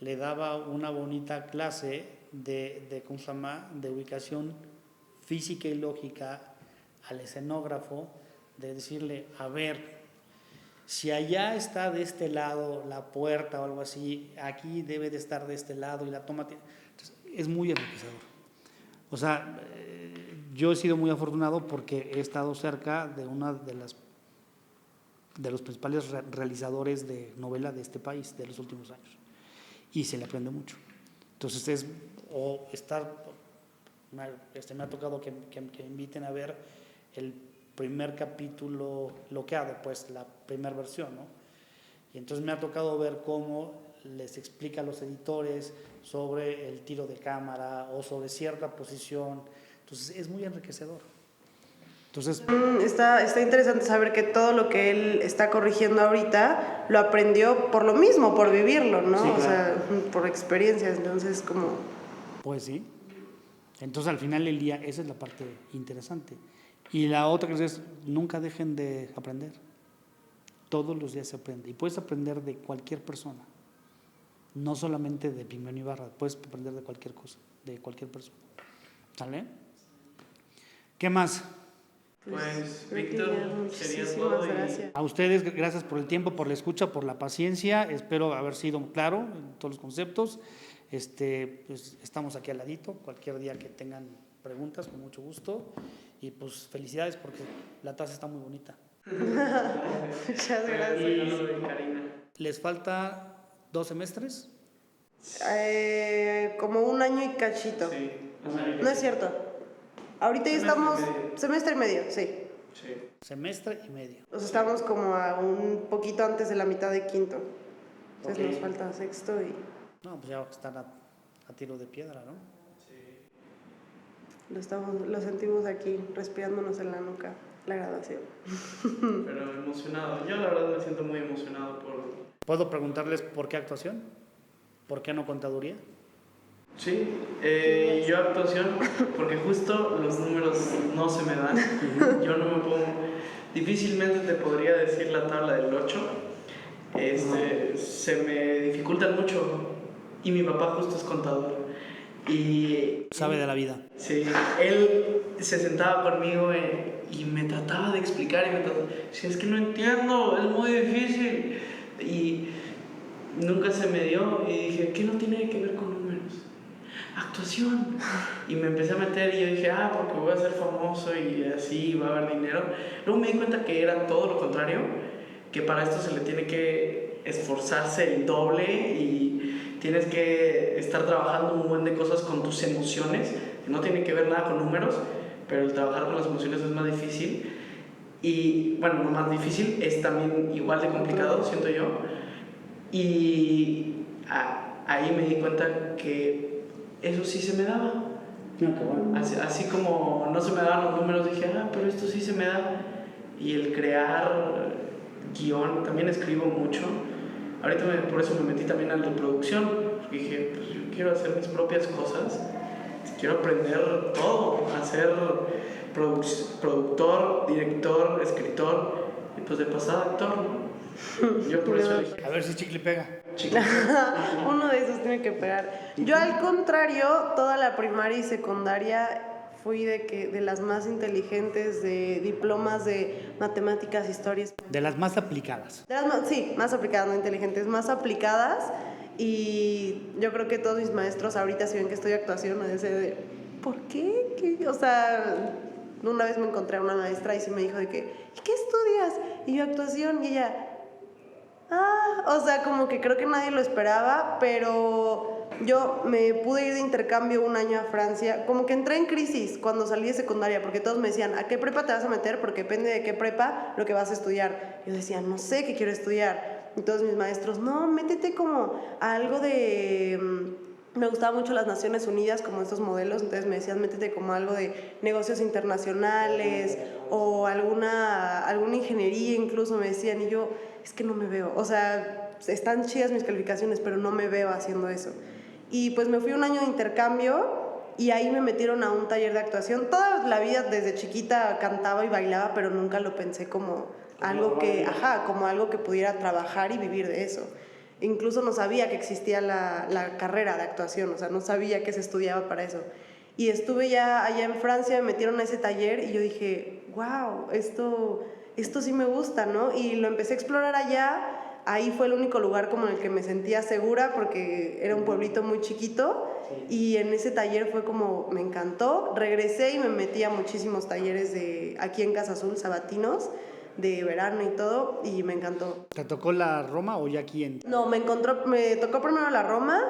le daba una bonita clase de ¿cómo se llama?, de ubicación física y lógica al escenógrafo, de decirle, a ver, si allá está de este lado la puerta o algo así, aquí debe de estar de este lado y la toma. Entonces, es muy enriquecedor. O sea, yo he sido muy afortunado porque he estado cerca de una de los principales realizadores de novela de este país de los últimos años y se le aprende mucho. Entonces me ha tocado que inviten a ver el primer capítulo bloqueado, pues la primera versión, ¿no? Y entonces me ha tocado ver cómo les explica a los editores sobre el tiro de cámara o sobre cierta posición. Entonces es muy enriquecedor. Entonces,
Está interesante saber que todo lo que él está corrigiendo ahorita lo aprendió por lo mismo, por vivirlo, ¿no?
Sí, claro.
O sea, por experiencias, entonces como...
pues sí. Entonces al final del día esa es la parte interesante. Y la otra que es nunca dejen de aprender. Todos los días se aprende. Y puedes aprender de cualquier persona. No solamente de Pigmeno Ibarra, puedes aprender de cualquier cosa, de cualquier persona. ¿Sale? ¿Qué más?
Pues,
creo que
Víctor,
ya,
sería
muchísimas
todo.
gracias.
A ustedes, gracias por el tiempo, por la escucha, por la paciencia. Espero haber sido claro en todos los conceptos. Pues estamos aquí al ladito. Cualquier día que tengan preguntas, con mucho gusto. Y pues felicidades porque la taza está muy bonita.
Muchas gracias.
Regalo de Karina.
¿Les falta 2 semestres?
Como un año y cachito.
Sí.
No es cierto. Ahorita ya estamos... Semestre y medio, sí.
Sí.
Semestre y medio.
O sea, estamos como a un poquito antes de la mitad de quinto. Entonces
Ok.
nos falta sexto y
No, pues ya están a tiro de piedra, ¿no?
lo sentimos aquí, respirándonos en la nuca, la graduación.
Pero emocionado. Yo la verdad me siento muy emocionado por...
¿Puedo preguntarles por qué actuación? ¿Por qué no contaduría?
Sí, yo actuación, porque justo los números no se me dan. Yo no me pongo... Difícilmente te podría decir la tabla del 8. Se me dificultan mucho. Y mi papá justo es contador. Y...
Sabe de la vida.
Sí, él se sentaba conmigo y me trataba de explicar y me trataba... Si es que no entiendo, es muy difícil. Y nunca se me dio y dije, ¿qué no tiene que ver con números? Actuación. Y me empecé a meter y yo dije, porque voy a ser famoso y así va a haber dinero. Luego me di cuenta que era todo lo contrario, que para esto se le tiene que esforzarse el doble y tienes que estar trabajando un buen de cosas con tus emociones, que no tiene que ver nada con números, pero el trabajar con las emociones es más difícil. Y bueno, no más difícil, es también igual de complicado, siento yo. Y ahí me di cuenta que eso sí se me daba. Así como no se me daban los números, dije, pero esto sí se me da. Y el crear guión, también escribo mucho. Ahorita por eso me metí también al de producción, porque dije, pues yo quiero hacer mis propias cosas, quiero aprender todo, a ser productor, director, escritor y pues de pasada actor, ¿no? Yo por eso elegí.
A ver si chicle pega.
Uno de esos tiene que pegar. Yo al contrario, toda la primaria y secundaria fui de las más inteligentes, de diplomas de matemáticas, historias.
De las más aplicadas.
Sí, más aplicadas, no inteligentes, más aplicadas. Y yo creo que todos mis maestros ahorita, si ven que estoy actuación, me dicen de, ¿por qué? O sea, una vez me encontré a una maestra y sí me dijo de que, ¿y qué estudias? Y yo actuación, y ella... o sea, como que creo que nadie lo esperaba, pero yo me pude ir de intercambio un año a Francia. Como que entré en crisis cuando salí de secundaria, porque todos me decían, ¿a qué prepa te vas a meter? Porque depende de qué prepa lo que vas a estudiar. Yo decía, no sé qué quiero estudiar. Y todos mis maestros, no, métete como a algo de... Me gustaban mucho las Naciones Unidas, como estos modelos, entonces me decían, métete como algo de negocios internacionales o alguna ingeniería incluso, me decían, y yo, es que no me veo, o sea, están chidas mis calificaciones, pero no me veo haciendo eso. Y pues me fui un año de intercambio y ahí me metieron a un taller de actuación. Toda la vida desde chiquita cantaba y bailaba, pero nunca lo pensé como algo como algo que pudiera trabajar y vivir de eso. Incluso no sabía que existía la carrera de actuación, o sea, no sabía que se estudiaba para eso. Y estuve ya allá en Francia, me metieron a ese taller y yo dije, wow, esto sí me gusta, ¿no? Y lo empecé a explorar allá. Ahí fue el único lugar como en el que me sentía segura porque era un pueblito muy chiquito y en ese taller fue como, me encantó. Regresé y me metí a muchísimos talleres aquí en Casa Azul, sabatinos, de verano y todo, y me encantó.
¿Te tocó la Roma o ya aquí en...?
No, me tocó primero la Roma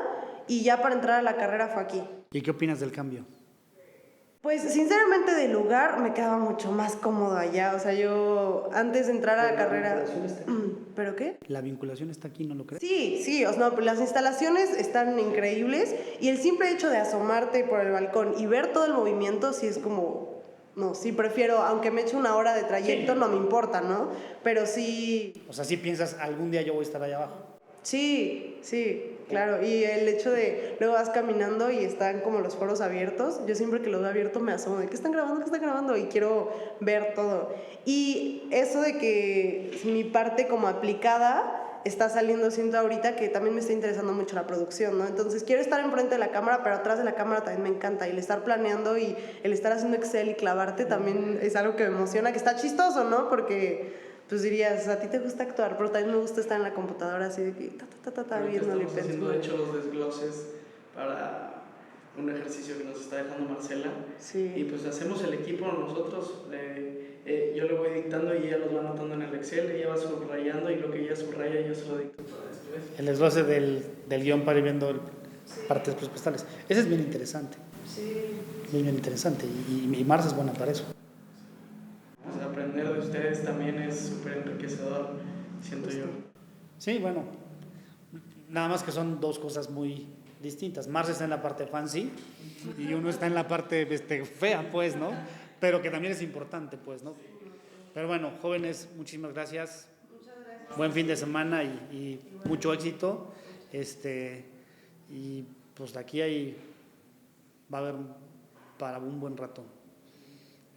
y ya para entrar a la carrera fue aquí.
¿Y qué opinas del cambio?
Pues sinceramente del lugar me quedaba mucho más cómodo allá, o sea, yo antes de entrar a la carrera... ¿Pero qué?
La vinculación está aquí, ¿no lo crees?
Sí, sí, o sea, no, las instalaciones están increíbles y el simple hecho de asomarte por el balcón y ver todo el movimiento sí es como, no, sí prefiero, aunque me eche una hora de trayecto, no me importa, ¿no? Pero sí,
O sea, si piensas, algún día yo voy a estar allá abajo.
sí, sí, claro. Y el hecho de luego vas caminando y están como los foros abiertos, yo siempre que los veo abiertos me asomo de qué están grabando, qué están grabando y quiero ver todo. Y eso de que mi parte como aplicada está saliendo, siento ahorita que también me está interesando mucho la producción, ¿no? Entonces quiero estar enfrente de la cámara, pero atrás de la cámara también me encanta. Y el estar planeando y el estar haciendo Excel y clavarte también es algo que me emociona, que está chistoso, ¿no? Porque pues dirías, a ti te gusta actuar, pero también me gusta estar en la computadora así de que viéndole y
Estamos haciendo
pensando.
de hecho los desgloses para un ejercicio que nos está dejando Marcela.
Sí.
Y pues hacemos el equipo nosotros. Yo le voy dictando y ella los va anotando en el Excel, ella va subrayando y lo que ella subraya yo se lo dicto para después.
El desglose del guión para ir viendo partes presupuestales. Ese es bien interesante.
Sí.
Bien interesante. Y Marce es buena para eso.
Pues aprender de ustedes también es súper enriquecedor, siento yo.
Sí, bueno. Nada más que son dos cosas muy distintas. Marce está en la parte fancy y uno está en la parte fea, pues, ¿no? Pero que también es importante, pues, ¿no? Pero bueno, jóvenes, muchísimas gracias. Buen fin de semana y mucho éxito. Y pues de aquí ahí va a haber para un buen rato.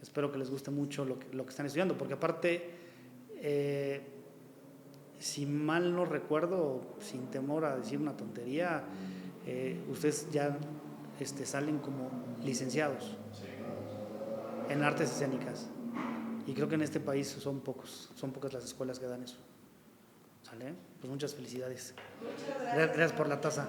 Espero que les guste mucho lo que están estudiando, porque aparte, si mal no recuerdo, sin temor a decir una tontería, ustedes ya salen como licenciados en artes escénicas. Y creo que en este país son pocas las escuelas que dan eso. ¿Sale? Pues muchas felicidades. Gracias por la taza.